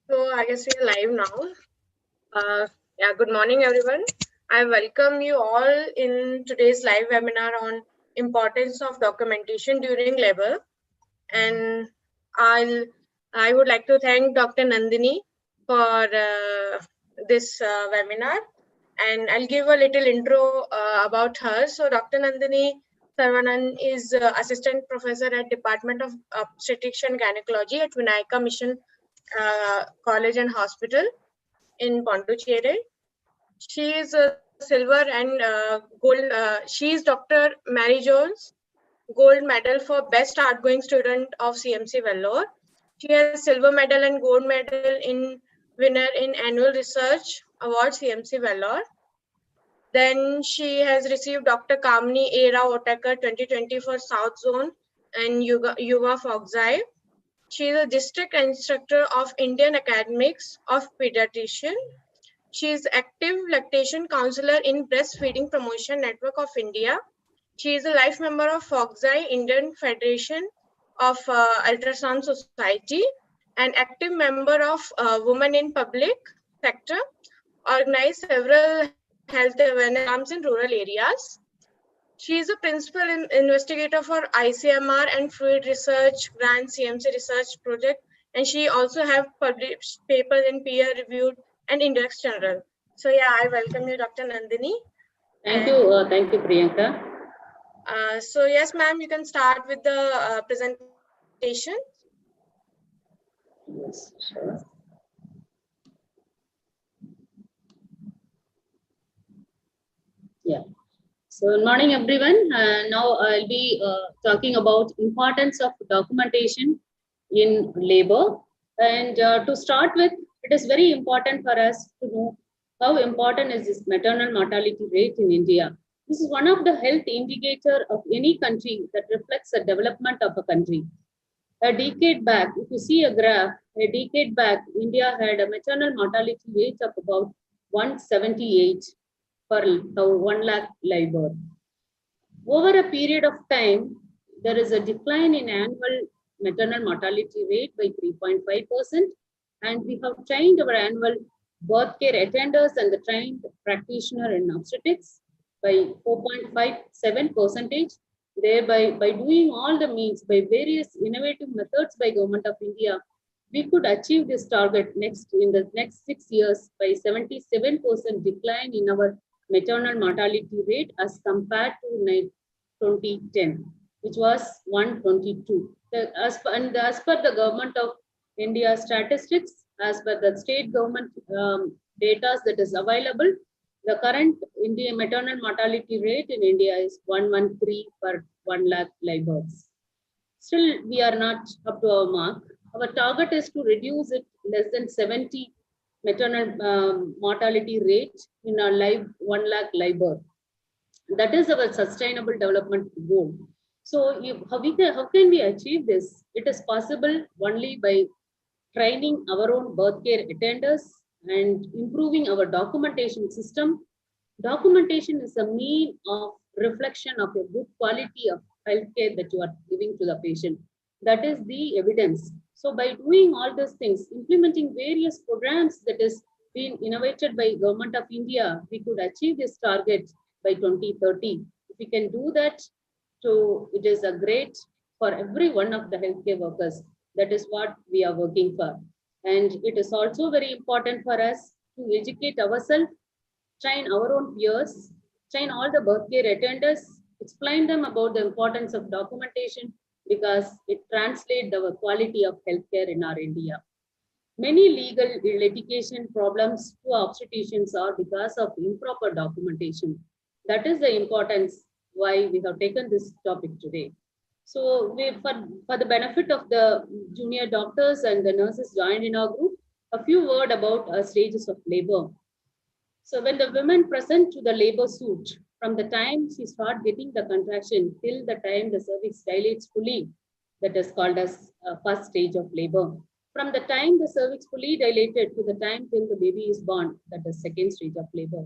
So I guess we are live now. Good morning, everyone. I welcome you all in today's live webinar on importance of documentation during labor. And I would like to thank Dr. Nandini for this webinar. And I'll give a little intro about her. So Dr. Nandini Sarvanan is Assistant Professor at Department of Obstetrics and Gynecology at Vinayaka Mission College and Hospital in Pondicherry. She is a silver and gold. She is Dr. Mary Jones Gold Medal for Best Outgoing Student of CMC Vellore. She has silver medal and gold medal in winner in Annual Research Award CMC Vellore. Then she has received Dr. Kamini A. Rao Otakar 2020 for South Zone and Yuva Fogzai. She is a district instructor of Indian Academics of Pediatrician. She is active lactation counselor in Breastfeeding Promotion Network of India. She is a life member of Fogzai, Indian Federation of Ultrasound Society, and active member of Women in Public Sector, organized several health awareness programs in rural areas. She is a principal investigator for ICMR and Fluid Research Grant CMC Research Project, and she also have published papers in peer-reviewed and index journal. So yeah, I welcome you, Dr. Nandini. Thank you, Priyanka. So yes, ma'am, you can start with the presentation. Yes, sure. Yeah. So, good morning, everyone. Now I'll be talking about importance of documentation in labor. And to start with, it is very important for us to know how important is this maternal mortality rate in India. This is one of the health indicator of any country that reflects the development of a country. A decade back, if you see a graph, a decade back, India had a maternal mortality rate of about 178 per 1 lakh live birth. Over a period of time, there is a decline in annual maternal mortality rate by 3.5%, and we have trained our annual birth care attenders and the trained practitioner in obstetrics by 4.57%. Thereby, by doing all the means, by various innovative methods by Government of India, we could achieve this target in the next 6 years by 77% decline in our maternal mortality rate as compared to 2010, which was 122. As per the Government of India statistics, as per the state government data that is available, the current Indian maternal mortality rate in India is 113 per 1 lakh live births. Still, we are not up to our mark. Our target is to reduce it less than 70 maternal mortality rate in our 1 lakh live birth. That is our sustainable development goal. So, how can we achieve this? It is possible only by training our own birth care attenders and improving our documentation system. Documentation is a mean of reflection of a good quality of healthcare that you are giving to the patient. That is the evidence. So by doing all these things, implementing various programs that is being innovated by Government of India, we could achieve this target by 2030. If we can do that, so it is a great for every one of the healthcare workers. That is what we are working for. And it is also very important for us to educate ourselves, train our own peers, train all the birth care attenders, explain them about the importance of documentation because it translates the quality of healthcare in our India. Many legal litigation problems to obstetricians are because of improper documentation. That is the importance why we have taken this topic today. So for the benefit of the junior doctors and the nurses joined in our group, a few words about stages of labor. So when the women present to the labor suit, from the time she starts getting the contraction till the time the cervix dilates fully, that is called as first stage of labor. From the time the cervix fully dilated to the time till the baby is born, that is second stage of labor.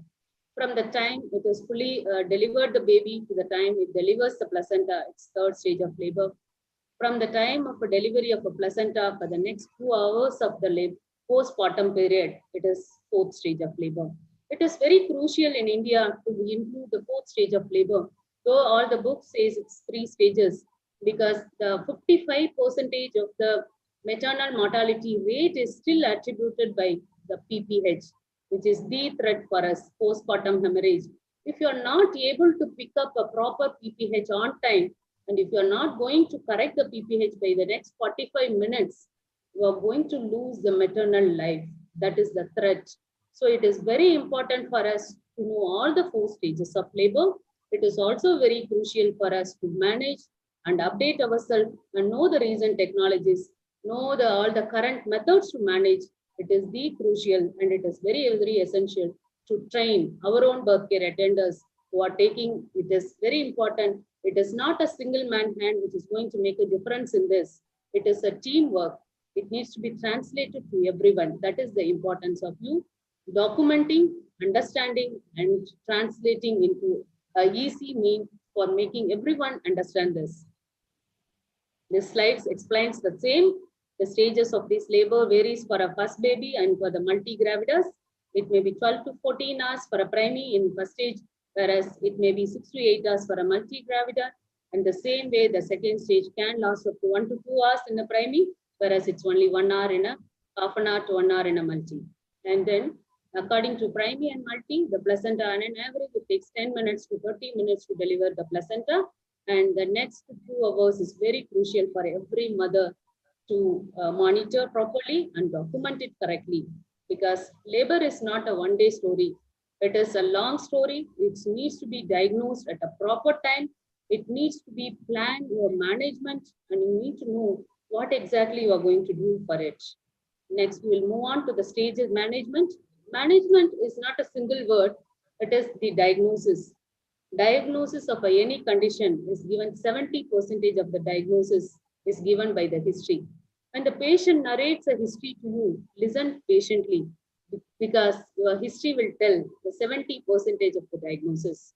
From the time it is fully delivered the baby to the time it delivers the placenta, it's third stage of labor. From the time of a delivery of a placenta for the next 2 hours of the postpartum period, it is fourth stage of labor. It is very crucial in India to include the fourth stage of labor, though all the book says it's 3 stages, because the 55% of the maternal mortality rate is still attributed by the PPH, which is the threat for us, postpartum hemorrhage. If you're not able to pick up a proper PPH on time, and if you're not going to correct the PPH by the next 45 minutes, you are going to lose the maternal life. That is the threat. So it is very important for us to know all the 4 stages of labor. It is also very crucial for us to manage and update ourselves and know the recent technologies, know all the current methods to manage. It is the crucial, and it is very, very essential to train our own birth care attenders who are taking. It is very important. It is not a single man hand which is going to make a difference in this. It is a teamwork. It needs to be translated to everyone. That is the importance of you documenting, understanding, and translating into an easy mean for making everyone understand this. This slide explains the same. The stages of this labor varies for a first baby and for the multigravidas. It may be 12 to 14 hours for a primary in first stage, whereas it may be 6 to 8 hours for a multigravida. And the same way, the second stage can last up to 1 to 2 hours in the primary, whereas it's only 1 hour in a half an hour to 1 hour in a multi. And then according to primary and multi, the placenta on an average, it takes 10 minutes to 30 minutes to deliver the placenta. And the next 2 hours is very crucial for every mother to monitor properly and document it correctly, because labor is not a one-day story. It is a long story. It needs to be diagnosed at a proper time. It needs to be planned, your management, and you need to know what exactly you are going to do for it. Next, we will move on to the stages management. Management is not a single word. It is the diagnosis. Diagnosis of any condition is given 70% of the diagnosis is given by the history. When the patient narrates a history to you, listen patiently, because your history will tell the 70% of the diagnosis.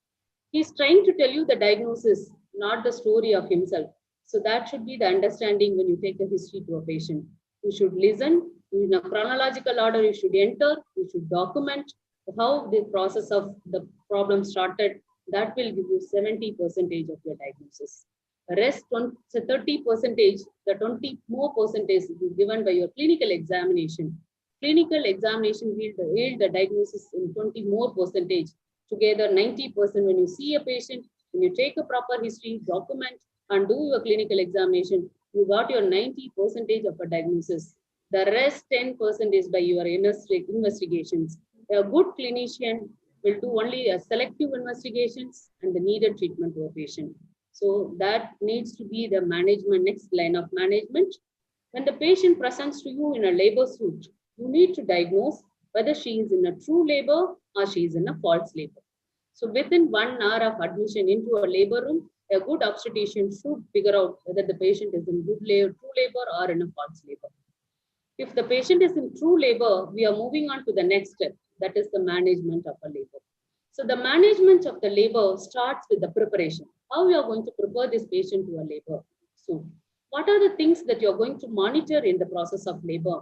He's trying to tell you the diagnosis, not the story of himself. So that should be the understanding when you take a history to a patient. You should listen in a chronological order. You should enter, you should document how the process of the problem started. That will give you 70% of your diagnosis. The rest 30%, the 20 more percentage is given by your clinical examination. Clinical examination will yield the diagnosis in 20 more percentage. Together 90% when you see a patient, when you take a proper history, document, and do your clinical examination, you got your 90% of a diagnosis. The rest 10% is by your investigations. A good clinician will do only a selective investigations and the needed treatment to a patient. So that needs to be the management, next line of management. When the patient presents to you in a labor suit, you need to diagnose whether she is in a true labor or she is in a false labor. So within 1 hour of admission into a labor room, a good obstetrician should figure out whether the patient is in good labor, true labor or in a false labor. If the patient is in true labor, we are moving on to the next step, that is the management of a labor. So the management of the labor starts with the preparation. How we are going to prepare this patient to a labor suit. What are the things that you're going to monitor in the process of labor?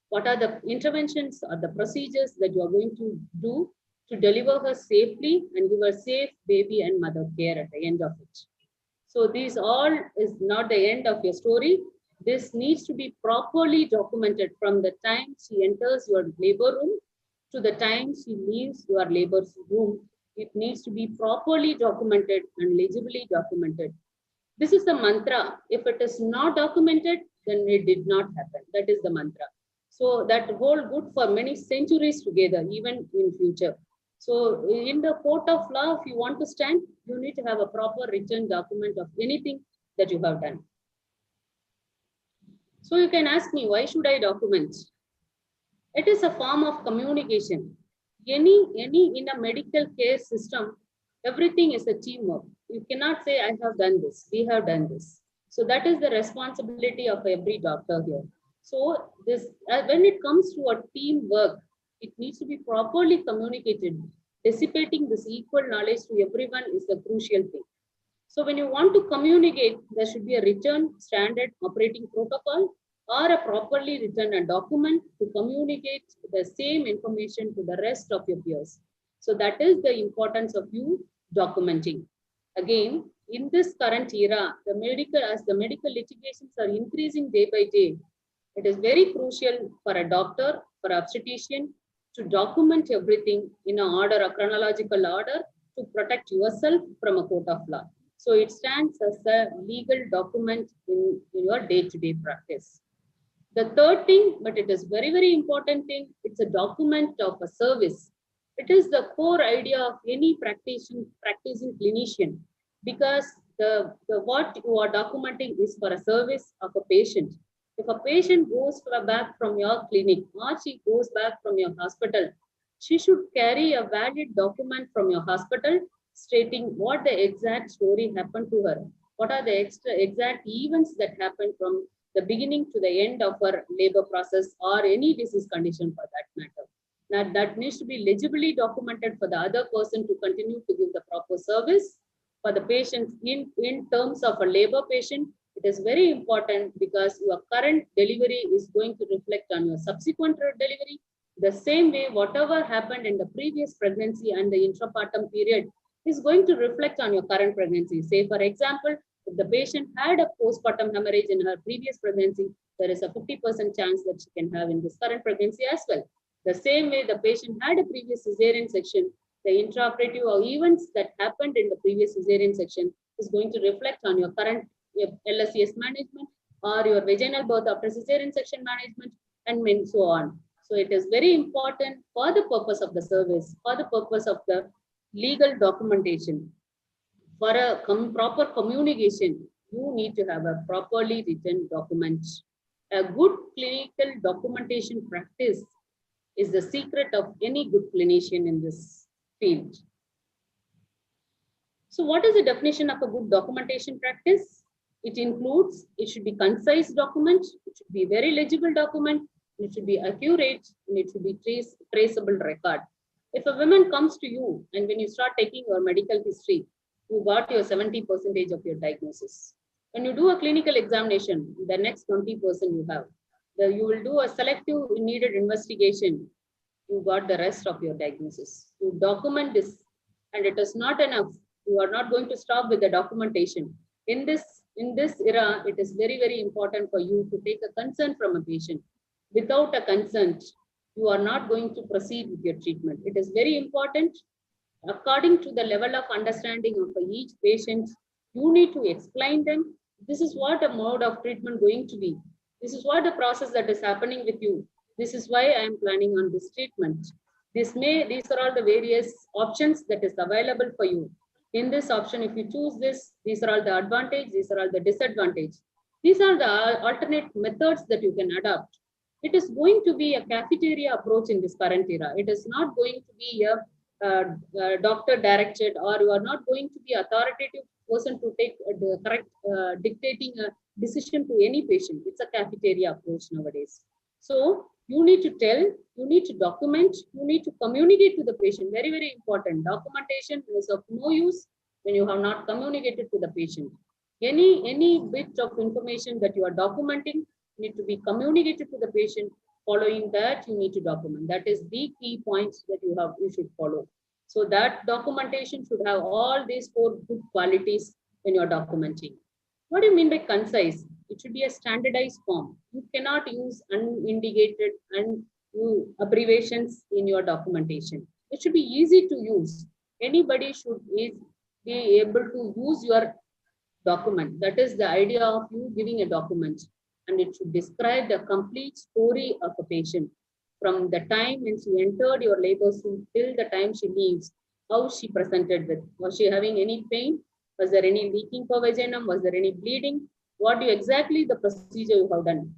What are the interventions or the procedures that you are going to do to deliver her safely and give her safe baby and mother care at the end of it? So these all is not the end of your story. This needs to be properly documented from the time she enters your labor room to the time she leaves your labor room. It needs to be properly documented and legibly documented. This is the mantra. If it is not documented, then it did not happen. That is the mantra. So that hold good for many centuries together, even in future. So in the court of law, if you want to stand, you need to have a proper written document of anything that you have done. So you can ask me, why should I document? It is a form of communication. Any in a medical care system, everything is a teamwork. You cannot say, I have done this, we have done this. So that is the responsibility of every doctor here. So this, when it comes to a teamwork, it needs to be properly communicated. Dissipating this equal knowledge to everyone is the crucial thing. So when you want to communicate, there should be a written standard operating protocol or a properly written a document to communicate the same information to the rest of your peers. So that is the importance of you documenting. Again, in this current era, as the medical litigations are increasing day by day, it is very crucial for a doctor, for obstetrician to document everything in a order, a chronological order, to protect yourself from a court of law. So it stands as a legal document in your day-to-day practice. The third thing, but it is very, very important thing, it's a document of a service. It is the core idea of any practicing clinician, because the what you are documenting is for a service of a patient. If a patient goes back from your clinic or she goes back from your hospital, she should carry a valid document from your hospital stating what the exact story happened to her, what are the exact events that happened from the beginning to the end of her labor process or any disease condition for that matter. Now, that needs to be legibly documented for the other person to continue to give the proper service. For the patient, in terms of a labor patient, it is very important because your current delivery is going to reflect on your subsequent delivery. The same way, whatever happened in the previous pregnancy and the intrapartum period is going to reflect on your current pregnancy. Say, for example, if the patient had a postpartum hemorrhage in her previous pregnancy, there is a 50% chance that she can have in this current pregnancy as well. The same way the patient had a previous cesarean section, the intraoperative or events that happened in the previous cesarean section is going to reflect on your current LSCS management or your vaginal birth after cesarean section management and so on. So it is very important for the purpose of the service, for the purpose of the legal documentation. For a proper communication, you need to have a properly written document. A good clinical documentation practice is the secret of any good clinician in this field. So what is the definition of a good documentation practice? It includes, it should be concise document, it should be very legible document, it should be accurate, and it should be traceable record. If a woman comes to you and when you start taking your medical history, you got your 70% of your diagnosis. When you do a clinical examination, the next 20% you have. You will do a selective needed investigation, you got the rest of your diagnosis. You document this, and it is not enough. You are not going to stop with the documentation. In this era, it is very, very important for you to take a consent from a patient. Without a consent, you are not going to proceed with your treatment. It is very important. According to the level of understanding of each patient, you need to explain them. This is what a mode of treatment going to be. This is what the process that is happening with you. This is why I am planning on this treatment. These are all the various options that is available for you. In this option, if you choose this, these are all the advantage, these are all the disadvantage. These are the alternate methods that you can adopt. It is going to be a cafeteria approach in this current era. It is not going to be a doctor directed, or you are not going to be authoritative person to take the correct dictating a decision to any patient. It's a cafeteria approach nowadays. So you need to tell, you need to document, you need to communicate to the patient. Very, very important. Documentation is of no use when you have not communicated to the patient. Any bit of information that you are documenting need to be communicated to the patient. Following that, you need to document. That is the key points that you should follow. So that documentation should have all these 4 good qualities when you are documenting. What do you mean by concise? It should be a standardized form. You cannot use unindicated and abbreviations in your documentation. It should be easy to use. Anybody should be able to use your document. That is the idea of you giving a document. And it should describe the complete story of a patient from the time when she entered your labor suit till the time she leaves, how she presented with. Was she having any pain? Was there any leaking for vaginum? Was there any bleeding? What exactly the procedure you have done?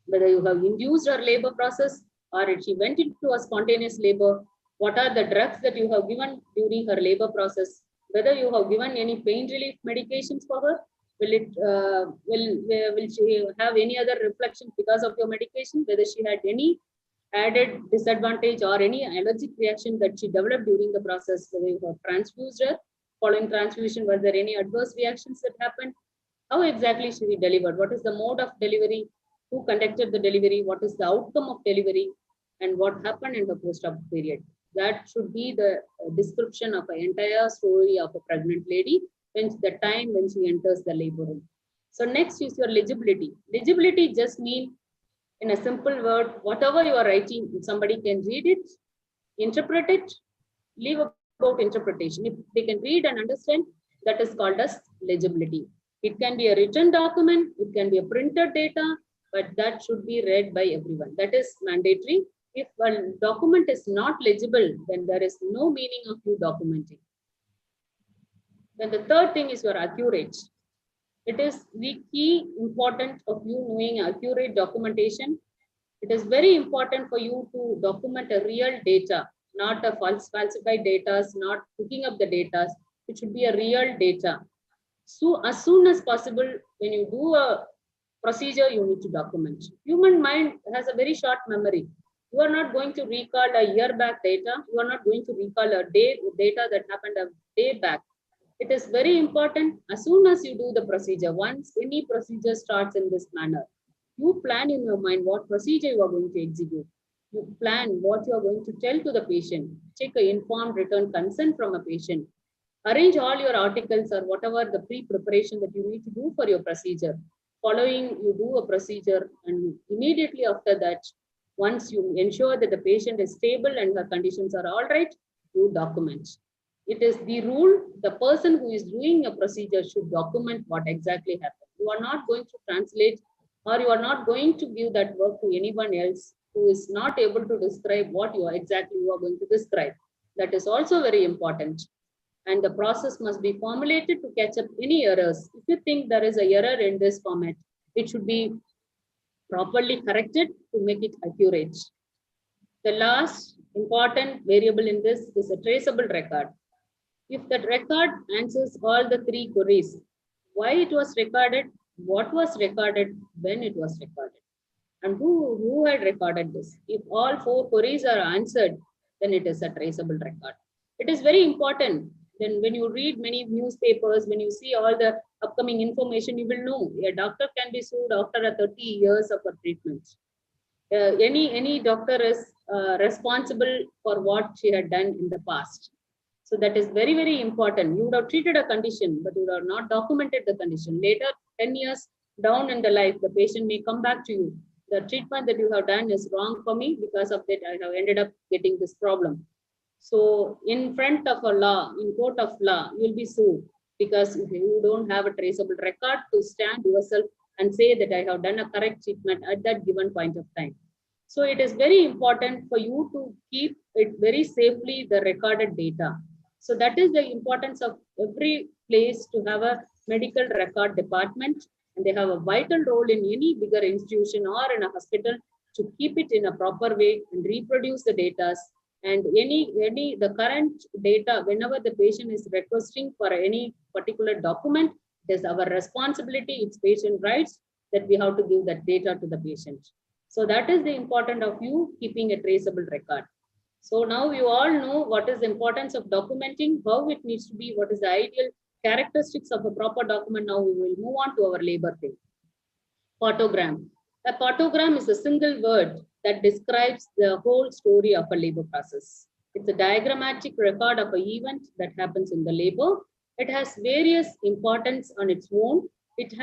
Whether you have induced her labor process or if she went into a spontaneous labor, what are the drugs that you have given during her labor process? Whether you have given any pain relief medications for her? Will she have any other reflections because of your medication? Whether she had any added disadvantage or any allergic reaction that she developed during the process? Whether you have transfused her, following transfusion, were there any adverse reactions that happened? How exactly she delivered? What is the mode of delivery? who conducted the delivery, what is the outcome of delivery, and what happened in the post-op period. That should be the description of an entire story of a pregnant lady when the time when she enters the labor room. So next is your legibility. Legibility just means, in a simple word, whatever you are writing, somebody can read it, interpret it, leave about interpretation. If they can read and understand, that is called as legibility. It can be a written document, it can be a printed data, but that should be read by everyone. That is mandatory. If a document is not legible, then there is no meaning of you documenting. Then the third thing is your accurate. It is the key important of you knowing accurate documentation. It is very important for you to document a real data, not a falsified data, not cooking up the data. It should be a real data. So as soon as possible, when you do a procedure, you need to document. Human mind has a very short memory. You are not going to recall a year back data. You are not going to recall a day data that happened a day back. It is very important as soon as you do the procedure. Once any procedure starts in this manner, you plan in your mind what procedure you are going to execute. You plan what you are going to tell to the patient. Take an informed written consent from a patient. Arrange all your articles or whatever the pre-preparation that you need to do for your procedure. Following, you do a procedure, and immediately after that, once you ensure that the patient is stable and her conditions are all right, you document. It is the rule, the person who is doing a procedure should document what exactly happened. You are not going to translate, or you are not going to give that work to anyone else who is not able to describe what you are going to describe. That is also very important. And the process must be formulated to catch up any errors. If you think there is an error in this format, it should be properly corrected to make it accurate. The last important variable in this is a traceable record. If that record answers all the three queries, why it was recorded, what was recorded, when it was recorded, and who had recorded this. If all four queries are answered, then it is a traceable record. It is very important. Then when you read many newspapers, when you see all the upcoming information, you will know a doctor can be sued after 30 years of a treatment. Any doctor is responsible for what she had done in the past. So that is very, very important. You would have treated a condition, but you would have not documented the condition. Later, 10 years down in the life, the patient may come back to you. The treatment that you have done is wrong for me. Because of that, I have ended up getting this problem. So in front of a law, in court of law, you will be sued because you don't have a traceable record to stand yourself and say that I have done a correct treatment at that given point of time. So it is very important for you to keep it very safely, the recorded data. So that is the importance of every place to have a medical record department, and they have a vital role in any bigger institution or in a hospital to keep it in a proper way and reproduce the data. And the current data, whenever the patient is requesting for any particular document, it is our responsibility, it's patient rights, that we have to give that data to the patient. So that is the importance of you keeping a traceable record. So now you all know what is the importance of documenting, how it needs to be, what is the ideal characteristics of a proper document. Now we will move on to our labor thing. Photogram. A photogram is a single word that describes the whole story of a labor process. It's a diagrammatic record of an event that happens in the labor. It has various importance on its own. It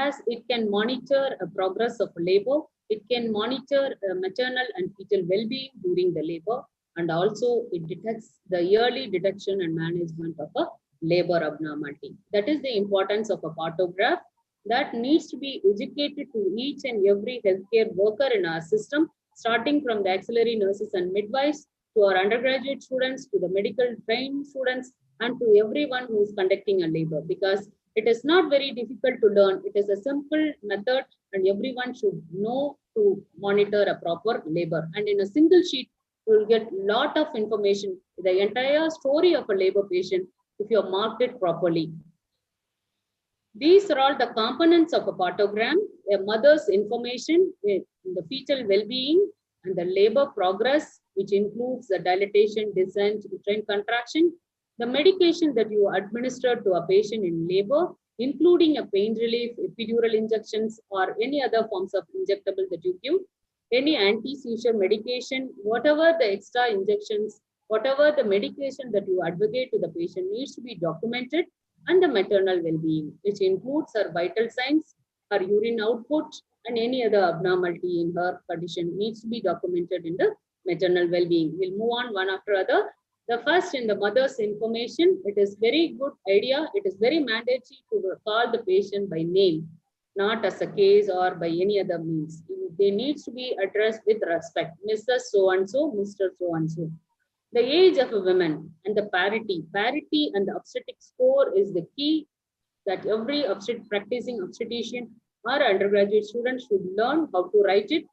can monitor a progress of labor. It can monitor maternal and fetal well-being during the labor. And also it detects the early detection and management of a labor abnormality. That is the importance of a photograph that needs to be educated to each and every healthcare worker in our system, starting from the auxiliary nurses and midwives, to our undergraduate students, to the medical trained students, and to everyone who is conducting a labor, because it is not very difficult to learn. It is a simple method and everyone should know to monitor a proper labor. And in a single sheet, you will get a lot of information, the entire story of a labor patient, if you have marked it properly. These are all the components of a photogram: a mother's information, the fetal well-being, and the labor progress, which includes the dilatation, descent, uterine contraction, the medication that you administer to a patient in labor, including a pain relief, epidural injections, or any other forms of injectable that you give, any anti-seizure medication, whatever the extra injections, whatever the medication that you advocate to the patient needs to be documented, and the maternal well-being, which includes her vital signs, her urine output, and any other abnormality in her condition needs to be documented in the maternal well-being. We'll move on one after other. The first, in the mother's information, it is very good idea. It is very mandatory to call the patient by name, not as a case or by any other means. They need to be addressed with respect. Mrs. So-and-so, Mr. So-and-so. The age of a woman and the parity. Parity and the obstetric score is the key that every practicing obstetrician or undergraduate student should learn how to write it,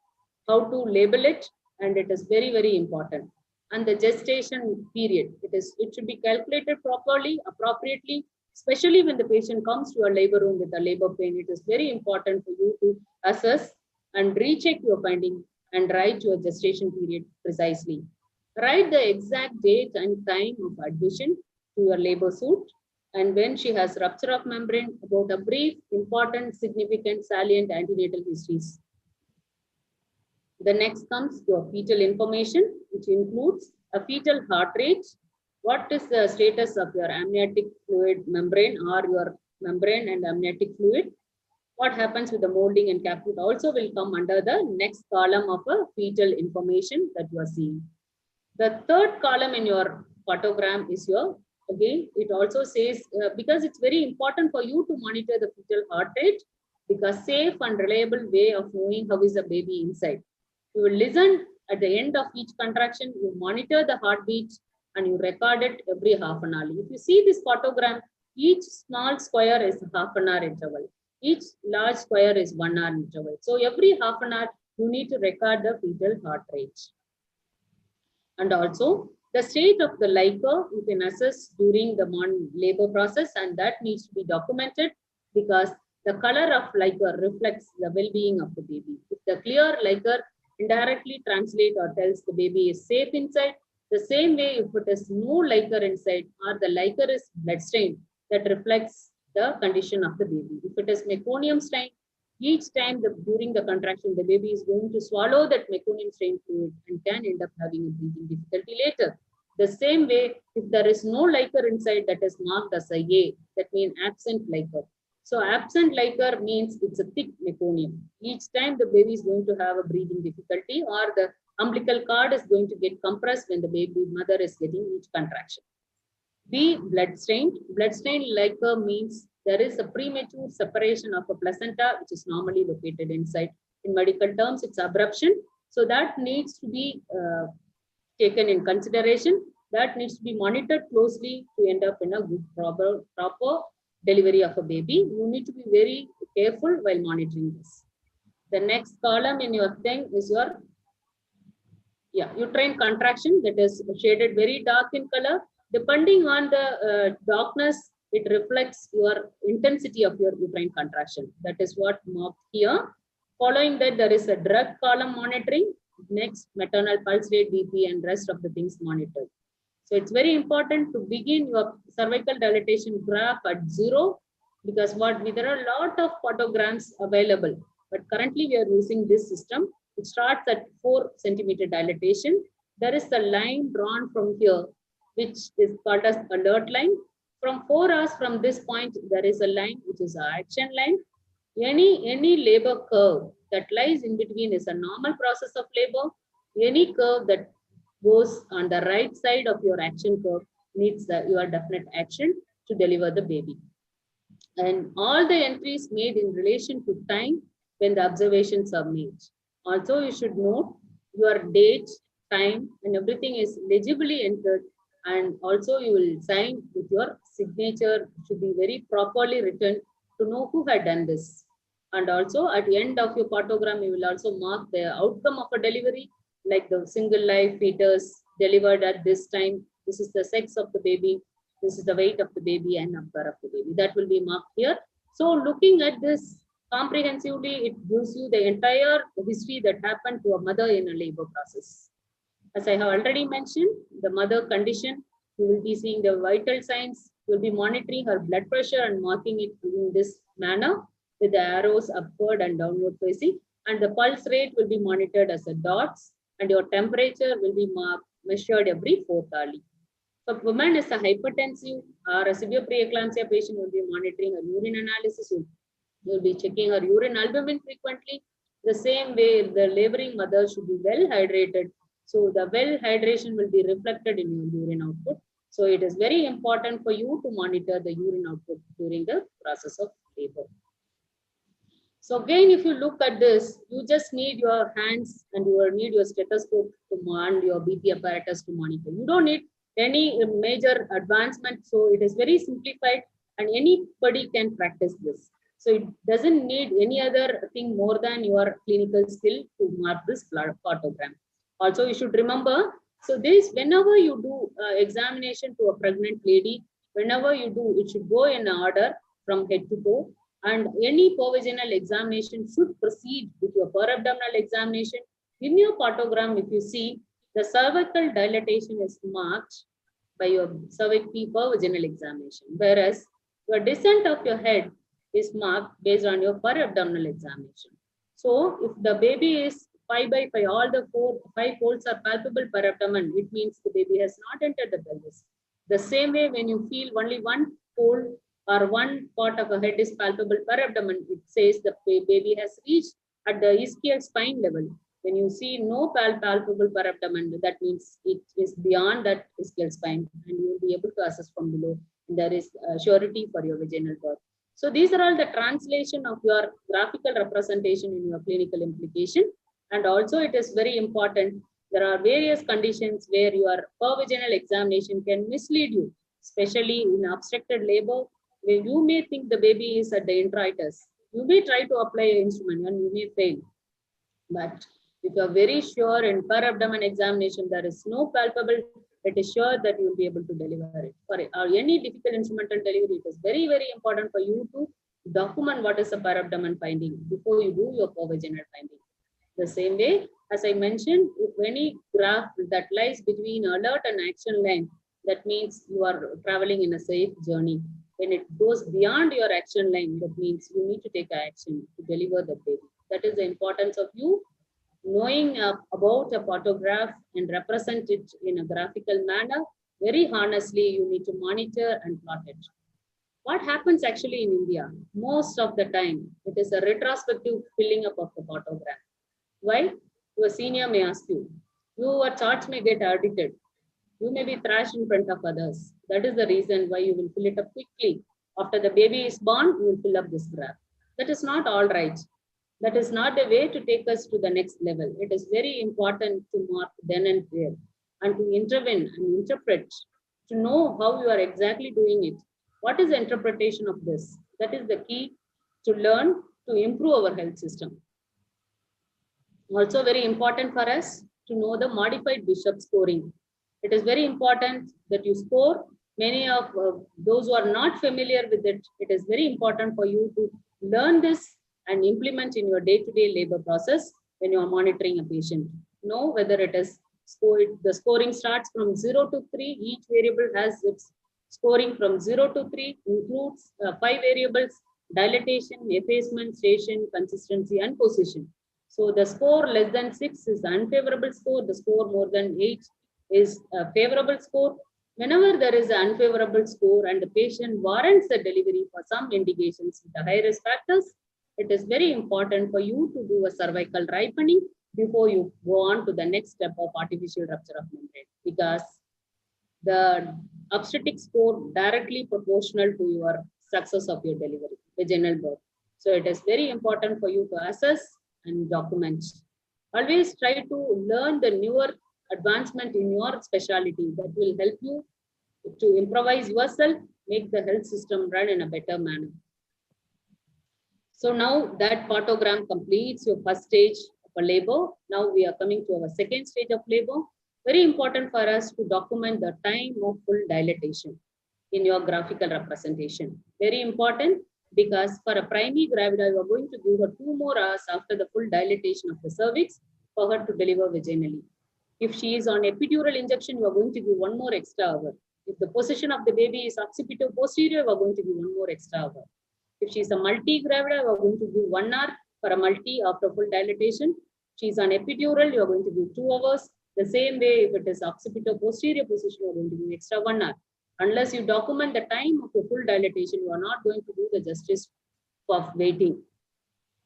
how to label it, and it is very, very important. And the gestation period, it should be calculated properly, appropriately, especially when the patient comes to a labor room with a labor pain. It is very important for you to assess and recheck your finding and write your gestation period precisely. Write the exact date and time of admission to your labor suit, and when she has rupture of membrane, about a brief, important, significant, salient antenatal histories. The next comes your fetal information, which includes a fetal heart rate. What is the status of your amniotic fluid membrane or your membrane and amniotic fluid? What happens with the molding and caput also will come under the next column of a fetal information that you are seeing. The third column in your photogram is your, again, it also says, because it's very important for you to monitor the fetal heart rate, because safe and reliable way of knowing how is the baby inside. You will listen at the end of each contraction, you monitor the heartbeat and you record it every half an hour. If you see this photogram, each small square is half an hour interval. Each large square is 1 hour interval. So every half an hour, you need to record the fetal heart rate. And also the state of the liquor you can assess during the labor process, and that needs to be documented because the color of liquor reflects the well-being of the baby. If the clear liquor indirectly translates or tells the baby is safe inside, the same way if it is no liquor inside or the liquor is blood stained, that reflects the condition of the baby. If it is meconium stain, each time during the contraction, the baby is going to swallow that meconium stain fluid and can end up having a breathing difficulty later. The same way, if there is no liquor inside, that is marked as a A, that means absent liquor. So absent liquor means it's a thick meconium. Each time the baby is going to have a breathing difficulty or the umbilical cord is going to get compressed when the baby mother is getting each contraction. B, blood stained. Blood stained liquor means there is a premature separation of a placenta, which is normally located inside. In medical terms, it's abruption. So that needs to be taken in consideration. That needs to be monitored closely to end up in a good, proper delivery of a baby. You need to be very careful while monitoring this. The next column in your thing is your uterine contraction, that is shaded very dark in color. Depending on the darkness, it reflects your intensity of your uterine contraction. That is what marked here. Following that, there is a drug column monitoring. Next, maternal pulse rate, BP, and rest of the things monitored. So it's very important to begin your cervical dilatation graph at 0 because there are a lot of photograms available. But currently, we are using this system. It starts at 4 centimeter dilatation. There is a line drawn from here, which is called as alert line. From 4 hours from this point, there is a line which is an action line. Any labor curve that lies in between is a normal process of labor. Any curve that goes on the right side of your action curve needs your definite action to deliver the baby. And all the entries made in relation to time when the observations are made. Also, you should note your date, time, and everything is legibly entered. And also you will sign with your signature, should be very properly written to know who had done this. And also at the end of your photogram, you will also mark the outcome of a delivery, like the single life fetus delivered at this time. This is the sex of the baby. This is the weight of the baby and number of the baby. That will be marked here. So looking at this comprehensively, it gives you the entire history that happened to a mother in a labor process. As I have already mentioned, the mother condition, you will be seeing the vital signs, You will be monitoring her blood pressure and marking it in this manner with the arrows upward and downward facing. And the pulse rate will be monitored as a dots, and your temperature will be measured every 4th hourly. So if woman is a hypertensive or a severe preeclampsia patient, will be monitoring her urine analysis. You will be checking her urine albumin frequently. The same way, the laboring mother should be well hydrated. So the well hydration will be reflected in your urine output. So it is very important for you to monitor the urine output during the process of labor. So again, if you look at this, you just need your hands and you need your stethoscope and your BP apparatus to monitor. You don't need any major advancement. So it is very simplified and anybody can practice this. So it doesn't need any other thing more than your clinical skill to mark this photogram. Also, you should remember, so this, whenever you do examination to a pregnant lady, whenever you do, it should go in order from head to toe. And any per-vaginal examination should proceed with your per-abdominal examination. In your photogram, if you see, the cervical dilatation is marked by your cervical per-vaginal examination, whereas your descent of your head is marked based on your per-abdominal examination. So if the baby is 5 by 5, all the 5 folds are palpable per abdomen, it means the baby has not entered the pelvis. The same way, when you feel only one fold or one part of a head is palpable per abdomen, it says the baby has reached at the ischial spine level. When you see no palpable per abdomen, that means it is beyond that ischial spine, and you will be able to assess from below. And there is surety for your vaginal birth. So these are all the translation of your graphical representation in your clinical implication. And also it is very important, there are various conditions where your per-vaginal examination can mislead you, especially in obstructed labor, where you may think the baby is at the introitus. You may try to apply an instrument and you may fail. But if you are very sure in per-abdomen examination, there is no palpable, it is sure that you will be able to deliver it. For any difficult instrumental delivery, it is very, very important for you to document what is the per-abdomen finding before you do your per-vaginal finding. The same way, as I mentioned, if any graph that lies between alert and action line, that means you are traveling in a safe journey. When it goes beyond your action line, that means you need to take action to deliver the baby. That is the importance of you knowing about a photograph and represent it in a graphical manner. Very honestly, you need to monitor and plot it. What happens actually in India? Most of the time, it is a retrospective filling up of the photograph. Why? Your senior may ask you. Your charts may get audited. You may be thrashed in front of others. That is the reason why you will fill it up quickly. After the baby is born, you will fill up this graph. That is not all right. That is not the way to take us to the next level. It is very important to mark then and there and to intervene and interpret, to know how you are exactly doing it. What is the interpretation of this? That is the key to learn to improve our health system. Also very important for us to know the modified Bishop scoring. It is very important that you score. Many of those who are not familiar with it, it is very important for you to learn this and implement in your day-to-day labor process when you are monitoring a patient. Know whether it is scored. The scoring starts from 0 to 3. Each variable has its scoring from 0 to 3, includes 5 variables: dilatation, effacement, station, consistency, and position. So the score less than 6 is unfavorable score. The score more than 8 is a favorable score. Whenever there is an unfavorable score and the patient warrants the delivery for some indications with the high risk factors, it is very important for you to do a cervical ripening before you go on to the next step of artificial rupture of membrane, because the obstetric score directly proportional to your success of your delivery, vaginal birth. So it is very important for you to assess and document. Always try to learn the newer advancement in your specialty that will help you to improvise yourself, make the health system run in a better manner. So now that photogram completes your first stage of a labor. Now we are coming to our second stage of labor. Very important for us to document the time of full dilatation in your graphical representation. Very important, because for a primary gravida, you are going to give her 2 more hours after the full dilatation of the cervix for her to deliver vaginally. If she is on epidural injection, you are going to give 1 more extra hour. If the position of the baby is occipital posterior, we are going to give 1 more extra hour. If she is a multi-gravida, we are going to give 1 hour for a multi after full dilatation. She is on epidural, you are going to give 2 hours. The same way, if it is occipital posterior position, you are going to give extra 1 hour. Unless you document the time of the full dilatation, you are not going to do the justice of waiting.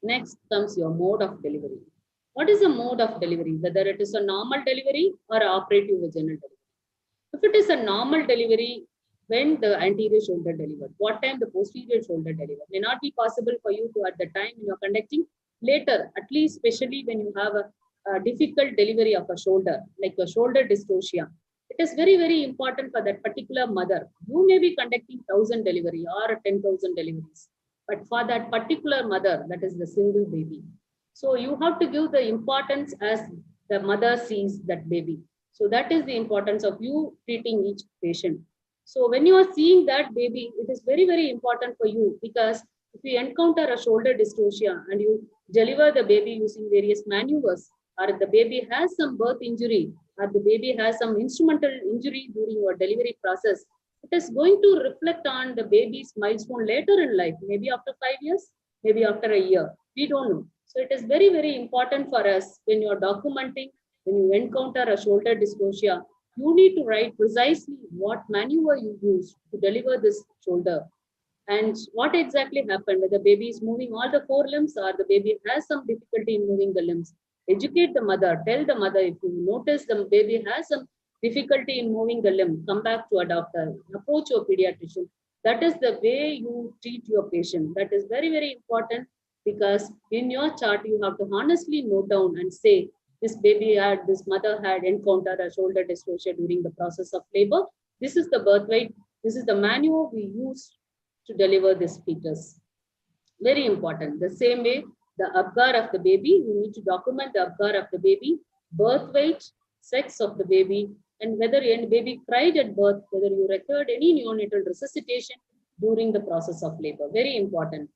Next comes your mode of delivery. What is the mode of delivery? Whether it is a normal delivery or operative vaginal delivery. If it is a normal delivery, when the anterior shoulder delivered, what time the posterior shoulder delivered, may not be possible for you to at the time you are conducting. Later, at least especially when you have a difficult delivery of a shoulder, like a shoulder dystocia, it is very, very important for that particular mother. You may be conducting 1,000 delivery or 10,000 deliveries, but for that particular mother, that is the single baby. So you have to give the importance as the mother sees that baby. So that is the importance of you treating each patient. So when you are seeing that baby, it is very, very important for you, because if you encounter a shoulder dystocia and you deliver the baby using various maneuvers, or if the baby has some birth injury, or the baby has some instrumental injury during your delivery process, it is going to reflect on the baby's milestone later in life, maybe after 5 years, maybe after a year. We don't know. So it is very, very important for us when you are documenting, when you encounter a shoulder dystocia, you need to write precisely what maneuver you use to deliver this shoulder and what exactly happened, whether the baby is moving all the 4 limbs or the baby has some difficulty in moving the limbs. Educate the mother, tell the mother, if you notice the baby has some difficulty in moving the limb, come back to a doctor, approach your pediatrician. That is the way you treat your patient. That is very, very important, because in your chart, you have to honestly note down and say, this mother had encountered a shoulder dystocia during the process of labor. This is the birth weight. This is the maneuver we use to deliver this fetus. Very important. The same way, the Apgar of the baby, you need to document the Apgar of the baby, birth weight, sex of the baby, and whether any baby cried at birth, whether you required any neonatal resuscitation during the process of labor. Very important.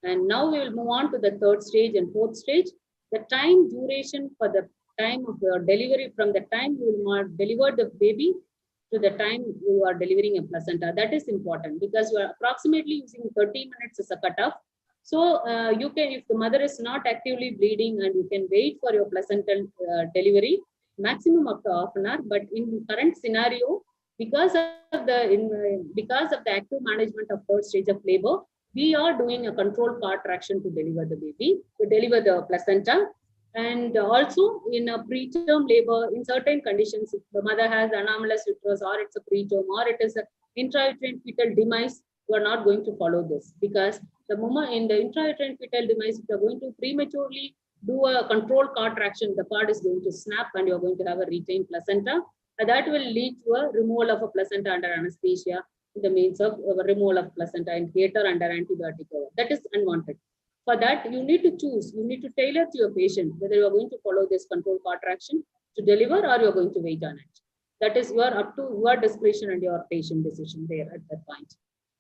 And now we will move on to the 3rd stage and 4th stage. The time duration for the time of your delivery, from the time you will deliver the baby to the time you are delivering a placenta. That is important, because you are approximately using 30 minutes as a cutoff. So you can, if the mother is not actively bleeding, and you can wait for your placental delivery, maximum up to half an hour. But in current scenario, because of the active management of 3rd stage of labor, we are doing a controlled car traction to deliver the baby, to deliver the placenta. And also in a preterm labor, in certain conditions, if the mother has anomalous uterus, or it's a preterm, or it is an intrauterine fetal demise, you are not going to follow this, because the moment in the intrauterine fetal demise, if you are going to prematurely do a controlled cord traction, the cord is going to snap and you are going to have a retained placenta. And that will lead to a removal of a placenta under anesthesia, in the means of removal of placenta in theater under antibiotic cover. That is unwanted. For that, you need to choose, you need to tailor to your patient whether you are going to follow this controlled cord traction to deliver, or you are going to wait on it. That is up to your discretion and your patient decision there at that point.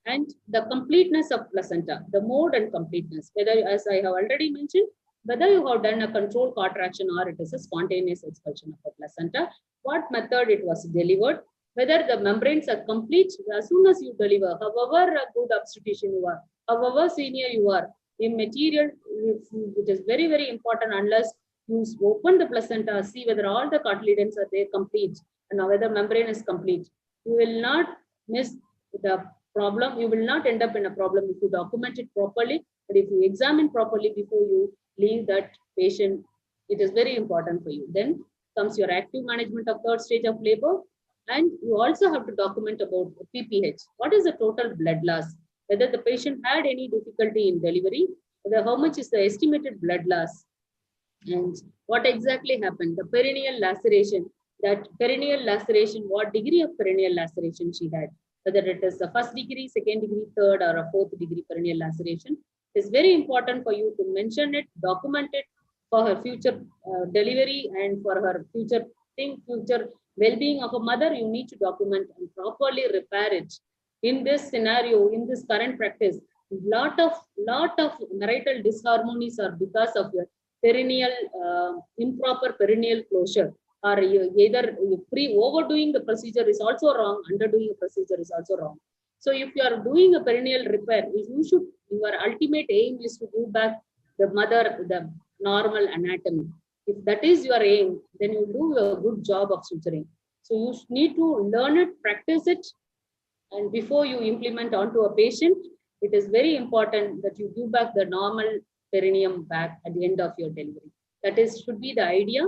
And the completeness of placenta, the mode and completeness, whether, as I have already mentioned, whether you have done a controlled cord traction or it is a spontaneous expulsion of a placenta, what method it was delivered, whether the membranes are complete as soon as you deliver, however good obstetrician you are, however senior you are, in material, it is very, very important. Unless you open the placenta, see whether all the cotyledons are there complete, and whether membrane is complete. You will not miss the problem. You will not end up in a problem if you document it properly. But if you examine properly before you leave that patient, it is very important for you. Then comes your active management of 3rd stage of labor. And you also have to document about PPH. What is the total blood loss? Whether the patient had any difficulty in delivery, whether how much is the estimated blood loss, and what exactly happened, the perineal laceration, what degree of perineal laceration she had, whether it is the 1st degree, 2nd degree, 3rd, or a 4th degree perineal laceration. It is very important for you to mention it, document it for her future delivery and for her future well-being of a mother. You need to document and properly repair it. In this scenario, in this current practice, lot of marital disharmonies are because of your perineal improper perineal closure. or either overdoing the procedure is also wrong, underdoing a procedure is also wrong. So if you are doing a perineal repair, your ultimate aim is to give back the mother the normal anatomy. If that is your aim, then you do a good job of suturing. So you need to learn it, practice it, and before you implement onto a patient, it is very important that you give back the normal perineum back at the end of your delivery. That is should be the idea.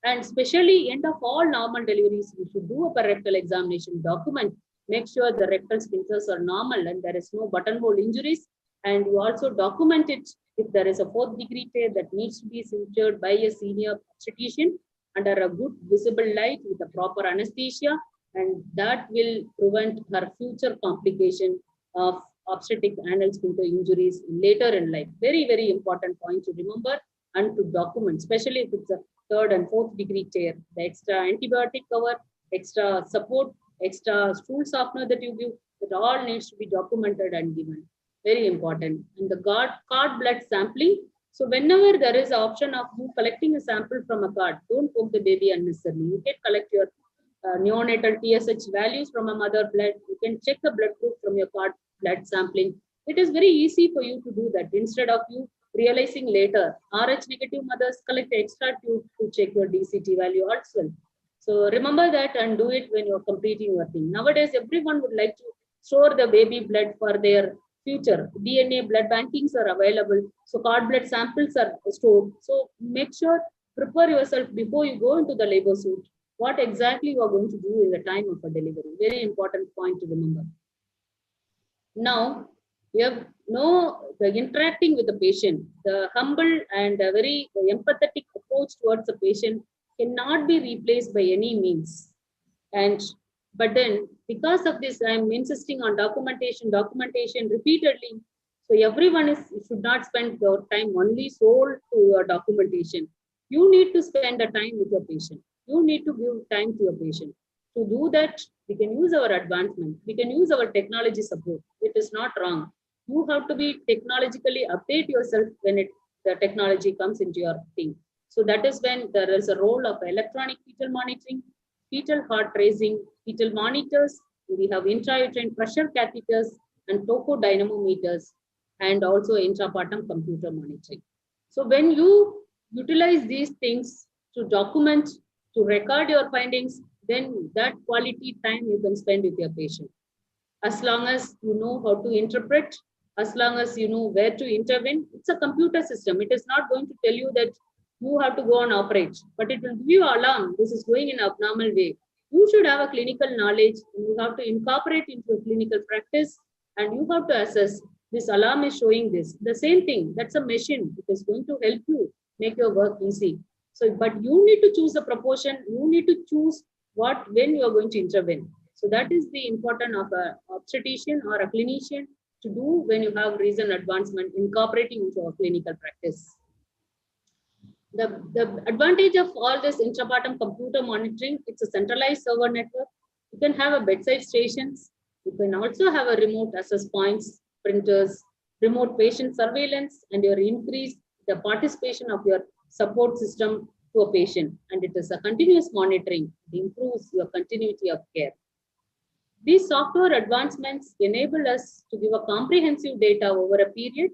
And especially end of all normal deliveries, you should do a rectal examination, document, make sure the rectal sphincters are normal and there is no buttonhole injuries. And you also document it if there is a 4th degree tear that needs to be sutured by a senior obstetrician under a good visible light with a proper anesthesia, and that will prevent her future complication of obstetric anal sphincter injuries later in life. Very, very important point to remember and to document, especially if it's a 3rd and 4th degree tear. The extra antibiotic cover, extra support, extra stool softener that you give, it all needs to be documented and given. Very important. And the cord blood sampling. So whenever there is an option of you collecting a sample from a cord, don't poke the baby unnecessarily. You can collect your neonatal TSH values from a mother blood. You can check the blood group from your cord blood sampling. It is very easy for you to do that instead of you realizing later. RH negative mothers collect extra tube to check your DCT value also. So remember that and do it when you're completing your thing. Nowadays, everyone would like to store the baby blood for their future. DNA blood bankings are available. So cord blood samples are stored. So make sure, prepare yourself before you go into the labor suit. What exactly you are going to do in the time of a delivery. Very important point to remember. Now, you have the interacting with the patient, the humble and very empathetic approach towards the patient cannot be replaced by any means. But then because of this, I'm insisting on documentation repeatedly. So everyone should not spend your time only sold to your documentation. You need to spend the time with your patient. You need to give time to your patient. To do that, we can use our advancement. We can use our technology support. It is not wrong. You have to be technologically update yourself when the technology comes into your thing. So that is when there is a role of electronic fetal monitoring, fetal heart tracing, fetal monitors. We have intrauterine pressure catheters and tocodynamometers, and also intrapartum computer monitoring. So when you utilize these things to document, to record your findings, then that quality time you can spend with your patient. As long as you know how to interpret, as long as you know where to intervene, it's a computer system. It is not going to tell you that you have to go and operate, but it will give you alarm. This is going in an abnormal way. You should have a clinical knowledge. You have to incorporate into a clinical practice, and you have to assess this alarm is showing this. The same thing, that's a machine. It is going to help you make your work easy. So, but you need to choose the proportion. You need to choose when you are going to intervene. So that is the importance of an obstetrician or a clinician to do when you have recent advancement incorporating into a clinical practice. The advantage of all this intrapartum computer monitoring, it's a centralized server network. You can have a bedside stations. You can also have a remote access points, printers, remote patient surveillance, and your increase the participation of your support system to a patient. And it is a continuous monitoring. It improves your continuity of care. These software advancements enable us to give a comprehensive data over a period.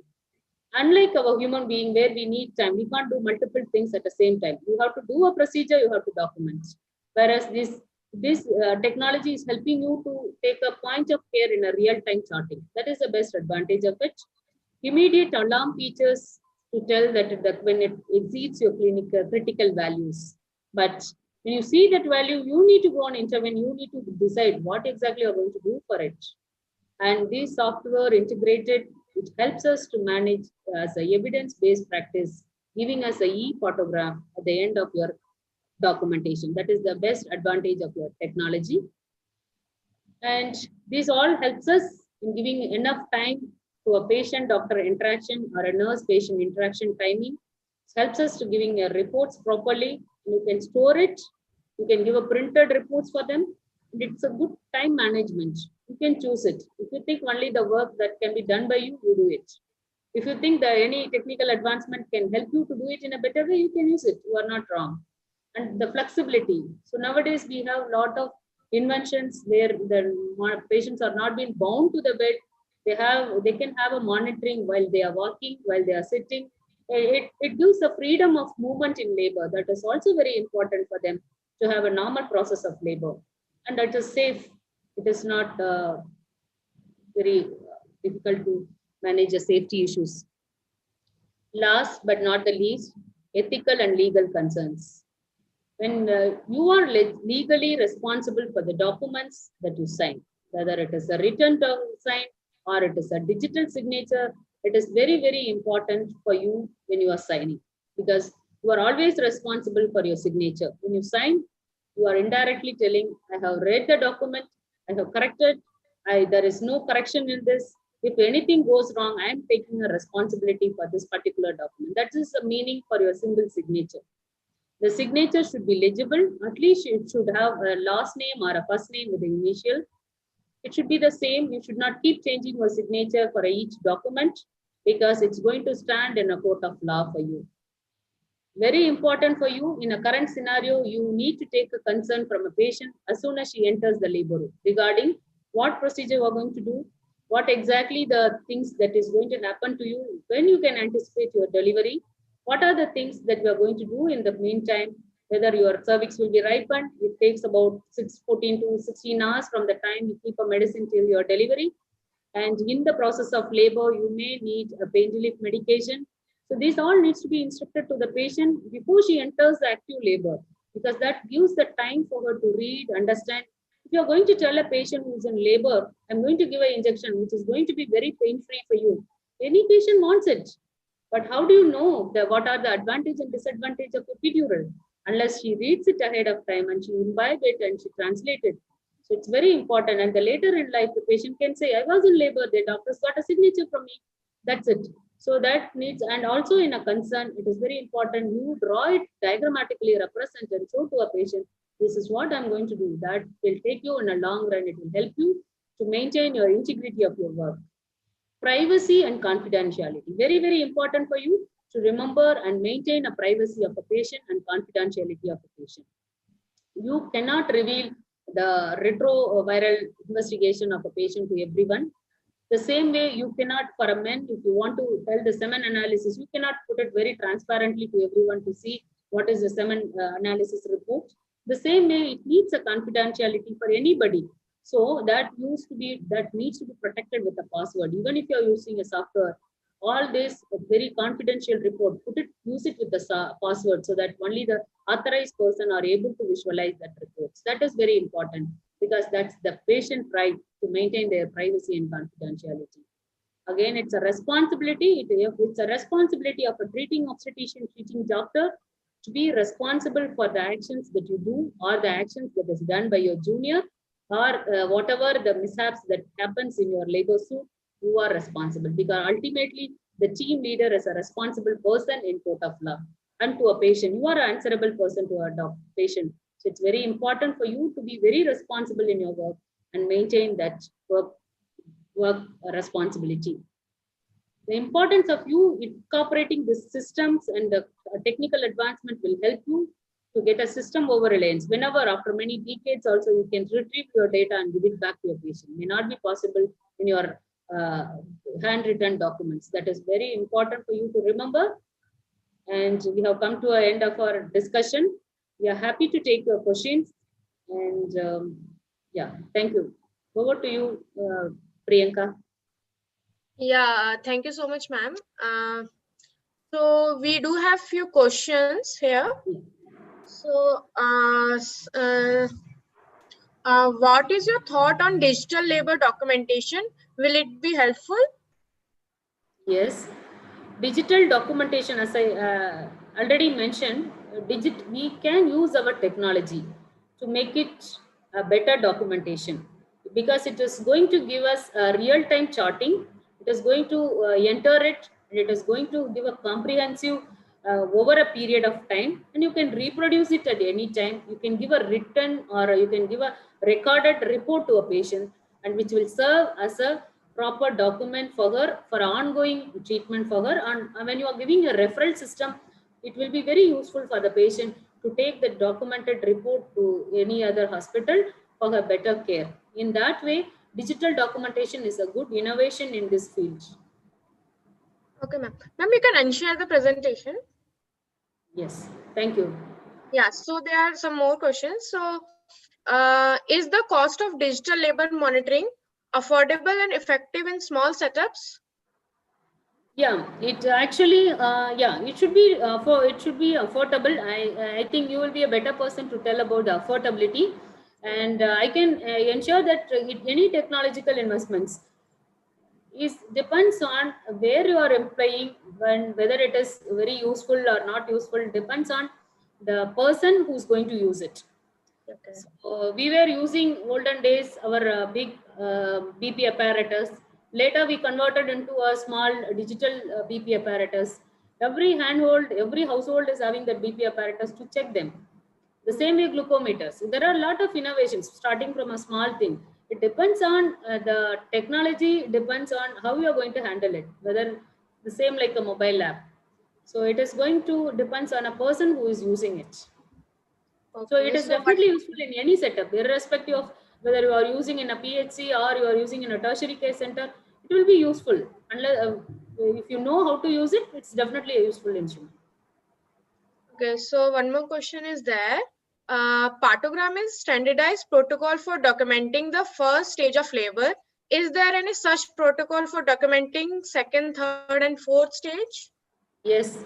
Unlike our human being where we need time, we can't do multiple things at the same time. You have to do a procedure, you have to document. Whereas this technology is helping you to take a point of care in a real-time charting. That is the best advantage of it. Immediate alarm features to tell that when it exceeds your critical values. But when you see that value, you need to go and intervene. You need to decide what exactly you're going to do for it. And this software integrated, it helps us to manage as an evidence-based practice, giving us a e-photograph at the end of your documentation. That is the best advantage of your technology. And this all helps us in giving enough time to a patient-doctor interaction or a nurse-patient interaction timing. It helps us to giving your reports properly. You can store it. You can give a printed reports for them. And it's a good time management. You can choose it. If you think only the work that can be done by you, you do it. If you think that any technical advancement can help you to do it in a better way, you can use it. You are not wrong. and the flexibility. So nowadays we have a lot of inventions where the patients are not being bound to the bed. They can have a monitoring while they are walking, while they are sitting. It gives the freedom of movement in labor. That is also very important for them to have a normal process of labor, and that is safe. It is not very difficult to manage the safety issues. Last but not the least, ethical and legal concerns. When you are legally responsible for the documents that you sign, whether it is a written sign or it is a digital signature, it is very, very important for you when you are signing, because you are always responsible for your signature. When you sign, you are indirectly telling, I have read the document, I have corrected, there is no correction in this. If anything goes wrong, I am taking a responsibility for this particular document. That is the meaning for your single signature. The signature should be legible. At least it should have a last name or a first name with the initial. It should be the same. You should not keep changing your signature for each document, because it's going to stand in a court of law for you. Very important for you in a current scenario, you need to take a concern from a patient as soon as she enters the labor room regarding what procedure you are going to do, what exactly the things that is going to happen to you, when you can anticipate your delivery, what are the things that we are going to do in the meantime, whether your cervix will be ripened. It takes about 14 to 16 hours from the time you keep a medicine till your delivery. And in the process of labor, you may need a pain relief medication. So this all needs to be instructed to the patient before she enters the active labor, because that gives the time for her to read, understand. If you're going to tell a patient who's in labor, I'm going to give an injection, which is going to be very pain-free for you, any patient wants it. But how do you know what are the advantage and disadvantage of epidural? Unless she reads it ahead of time and she imbibe it and she translates it. So it's very important. And the later in life, the patient can say, I was in labor, the doctor's got a signature from me. That's it. So that needs, and also in a concern, it is very important you draw it diagrammatically, represent and show to a patient, this is what I'm going to do. That will take you in a long run. It will help you to maintain your integrity of your work. Privacy and confidentiality. Very, very important for you to remember and maintain a privacy of a patient and confidentiality of a patient. You cannot reveal the retroviral investigation of a patient to everyone. The same way you cannot, for a man, if you want to tell the semen analysis, you cannot put it very transparently to everyone to see what is the semen analysis report. The same way it needs a confidentiality for anybody. So that needs to be protected with a password. Even if you're using a software, all this very confidential report, use it with the password so that only the authorized person are able to visualize that report. That is very important, because that's the patient right to maintain their privacy and confidentiality. Again, it's a responsibility. It's a responsibility of a treating obstetrician, treating doctor, to be responsible for the actions that you do or the actions that is done by your junior, or whatever the mishaps that happens in your labor suit. You are responsible, because ultimately the team leader is a responsible person in court of law. And to a patient, you are an answerable person to a patient. So it's very important for you to be very responsible in your work and maintain that work responsibility. The importance of you incorporating these systems and the technical advancement will help you to get a system over reliance. Whenever, after many decades also, you can retrieve your data and give it back to your patient. May not be possible in your handwritten documents. That is very important for you to remember. And we have come to an end of our discussion. We are happy to take your questions. And yeah, thank you. Over to you, Priyanka. Yeah, thank you so much, ma'am. So we do have few questions here. So, what is your thought on digital labor documentation? Will it be helpful? Yes, digital documentation, as I already mentioned, we can use our technology to make it a better documentation, because it is going to give us a real-time charting. It is going to enter it, and it is going to give a comprehensive over a period of time, and you can reproduce it at any time. You can give a written or you can give a recorded report to a patient, and which will serve as a proper document for her for ongoing treatment for her. And when you are giving a referral system, it will be very useful for the patient to take the documented report to any other hospital for a better care. In that way, digital documentation is a good innovation in this field. Okay, ma'am. Ma'am, you can unshare the presentation. Yes, thank you. Yeah, so there are some more questions. So, is the cost of digital labor monitoring affordable and effective in small setups? Yeah, it actually, yeah, it should be affordable. I think you will be a better person to tell about the affordability, and I can ensure that any technological investments is depends on where you are employing, when whether it is very useful or not useful depends on the person who's going to use it. Okay. So, we were using olden days our big BP apparatus. Later, we converted into a small digital BP apparatus. Every handhold, every household is having that BP apparatus to check them. The same way glucometers. There are a lot of innovations starting from a small thing. It depends on the technology, depends on how you are going to handle it, whether the same like a mobile app. So it is going to depends on a person who is using it. So it Okay. is So, what? definitely useful in any setup, irrespective of whether you are using in a PHC or you are using in a tertiary care center. It will be useful unless if you know how to use it. It's definitely a useful instrument. Okay. So, one more question is there. Partogram is standardized protocol for documenting the first stage of labor. Is there any such protocol for documenting second, third, and fourth stage? Yes,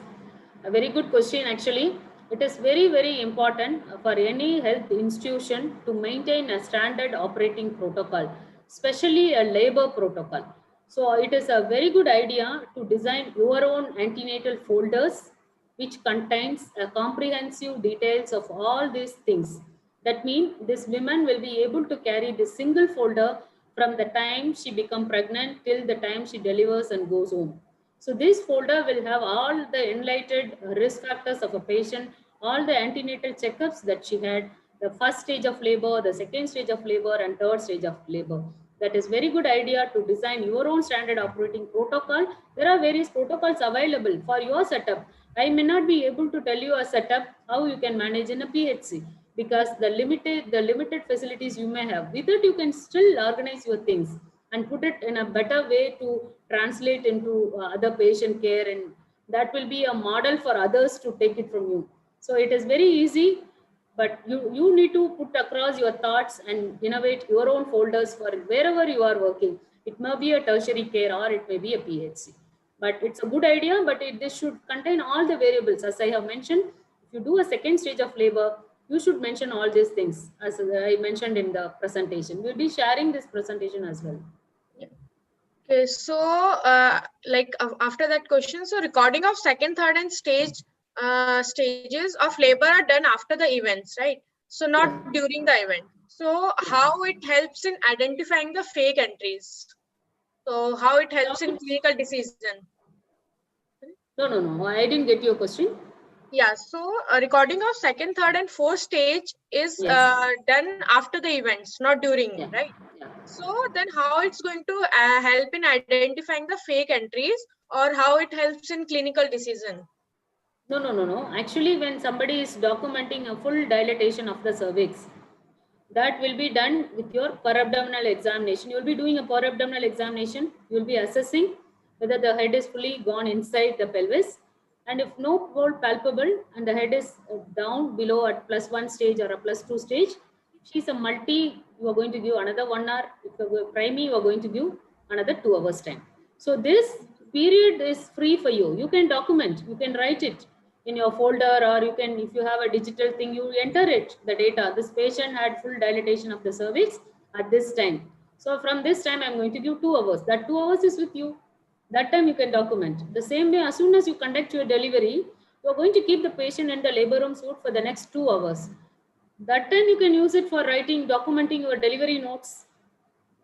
a very good question actually. It is very, very important for any health institution to maintain a standard operating protocol, especially a labor protocol. So it is a very good idea to design your own antenatal folders which contains a comprehensive details of all these things. That means this woman will be able to carry this single folder from the time she becomes pregnant till the time she delivers and goes home. So this folder will have all the enlightened risk factors of a patient, all the antenatal checkups that she had, the first stage of labor, the second stage of labor, and third stage of labor. That is very good idea to design your own standard operating protocol. There are various protocols available for your setup. I may not be able to tell you a setup how you can manage in a PHC because the limited facilities you may have. With it, you can still organize your things and put it in a better way to translate into other patient care, and that will be a model for others to take it from you. So it is very easy, but you need to put across your thoughts and innovate your own folders for wherever you are working. It may be a tertiary care or it may be a PHC, but it's a good idea. But this should contain all the variables as I have mentioned. If you do a second stage of labor, you should mention all these things as I mentioned in the presentation. We'll be sharing this presentation as well. Okay, so after that question, so recording of second, third, and stages of labor are done after the events, right? So not during the event. So how it helps in identifying the fake entries? So how it helps in clinical decision? No. I didn't get your question. Yeah, so recording of second, third, and fourth stage is Yes. done after the events, not during, Yeah. right? Yeah. So then how it's going to help in identifying the fake entries, or how it helps in clinical decision? No. Actually, when somebody is documenting a full dilatation of the cervix, that will be done with your per-abdominal examination. You will be doing a per-abdominal examination. You will be assessing whether the head is fully gone inside the pelvis. And if no hole palpable and the head is down below at +1 stage or a +2 stage, if she's a multi, you are going to give another 1 hour. If you're a primary, you are going to give another 2 hours time. So this period is free for you. You can document, you can write it in your folder, or you can, if you have a digital thing, you enter it, the data. This patient had full dilatation of the cervix at this time. So from this time, I'm going to give 2 hours. That 2 hours is with you. That time you can document. The same way, as soon as you conduct your delivery, you're going to keep the patient in the labor room suite for the next 2 hours. That time you can use it for writing, documenting your delivery notes,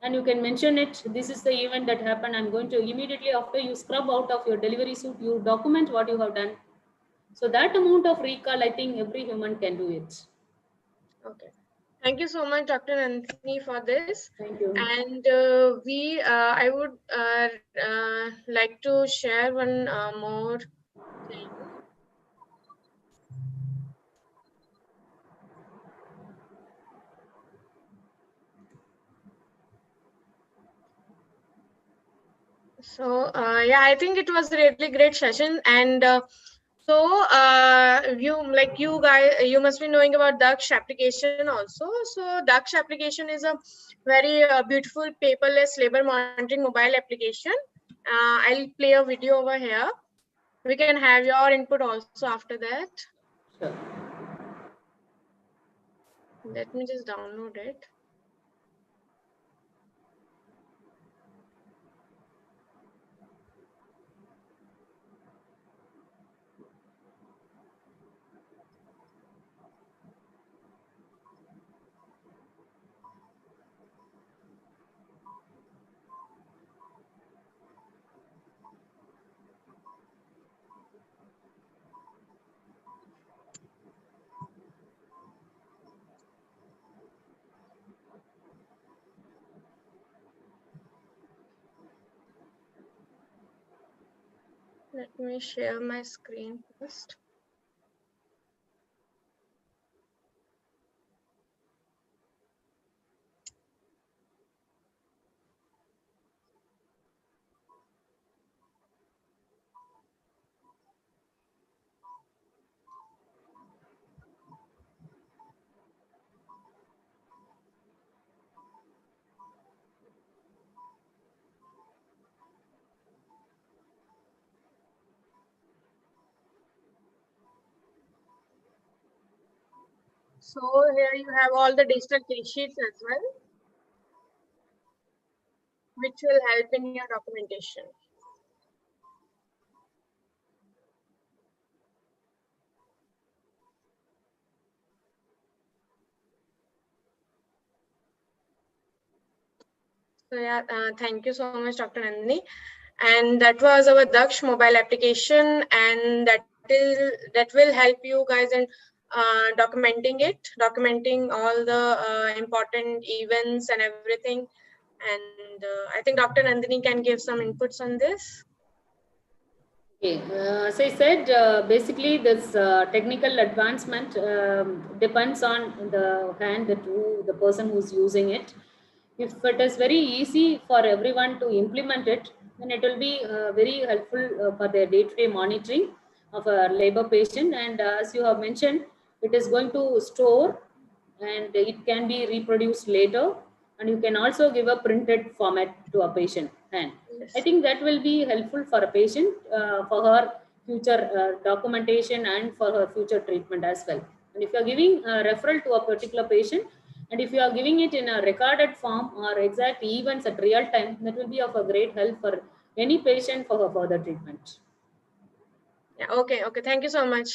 and you can mention it. This is the event that happened. I'm going to immediately after you scrub out of your delivery suit, you document what you have done. So that amount of recall, I think every human can do it. Okay. Thank you so much, Dr. Nandini, for this. Thank you. And I would like to share one more thing. So yeah, I think it was a really great session, and you guys, you must be knowing about Daksh application also. So Daksh application is a very beautiful paperless labor monitoring mobile application. I'll play a video over here. We can have your input also after that. Sure. Let me just download it. Let me share my screen first. So here you have all the digital case sheets as well, which will help in your documentation. So yeah, thank you so much, Dr. Nandini. And that was our Daksh mobile application, and that will help you guys in documenting all the important events and everything. And I think Dr. Nandini can give some inputs on this. Okay, as I said, basically this technical advancement depends on the hand that the person who's using it. If it is very easy for everyone to implement it, then it will be very helpful for their day-to-day monitoring of a labor patient. And as you have mentioned, it is going to store and it can be reproduced later. And you can also give a printed format to a patient. And I Yes. think that will be helpful for a patient for her future documentation and for her future treatment as well. And if you are giving a referral to a particular patient, and if you are giving it in a recorded form or exact events at real time, that will be of a great help for any patient for her further treatment. Yeah. Okay. Okay. Thank you so much.